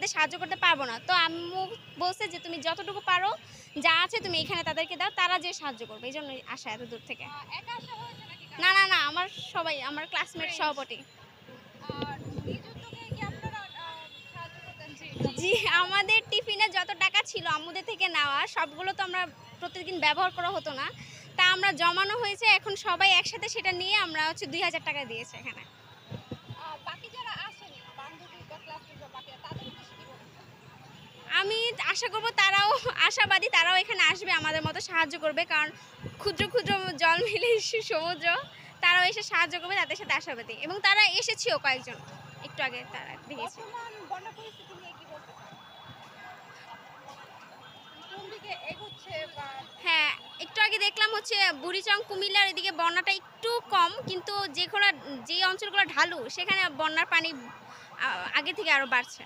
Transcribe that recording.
তাদের সাহায্য করতে পারবো না। তো আম্মু বলছে যে তুমি যতটুকু পারো যা আছে তুমি এখানে তাদেরকে দাও, তারা যে সাহায্য করবে। এইজন্যই আসা এত দূর থেকে। একা আসা হয়েছে নাকি না, কারো না, সাথে? না, আমার সবাই আমার ক্লাসমেট ফ্রেন্ডস। সহপাঠী। আর নিজ উদ্যোগে কি আপনারা সাহায্য করতেন? জি, জি, আমাদের টিফিনে যত টাকা ছিল আম্মুদের থেকে নেওয়া সবগুলো তো আমরা প্রতিদিন ব্যবহার করা হতো না। তা আমরা জমানো হয়েছে, এখন সবাই একসাথে সেটা নিয়ে আমরা হচ্ছে ২,০০০ টাকা দিয়েছি এখানে। বাকি যারা আসেনি, বান্ধবী বা ক্লাসমেট বা বাকিরা তাদের উদ্দেশ্যে কি বলতে চান? আমি আশা করব তারাও আশাবাদী, তারাও এখানে আসবে আমাদের মতো সাহায্য করবে। কারণ ক্ষুদ্র, ক্ষুদ্র জল মিলেই সমুদ্র। তারাও এসে সাহায্য করবে, তাদের সাথে আশাবাদী। এবং তারা এসেছেও কয়েকজন। একটু আগে তারা দেখেছি। বর্তমান বন্যা পরিস্থিতি নিয়ে কি বলতে চান? কোন দিকে এগোচ্ছে বা হ্যাঁ, একটু আগে দেখলাম হচ্ছে বুড়িচং, কুমিল্লার এদিকে বন্যাটা একটু কম। কিন্তু যে অঞ্চলগুলো ঢালু সেখানে বন্যার পানি আগে থেকে আরো বাড়ছে।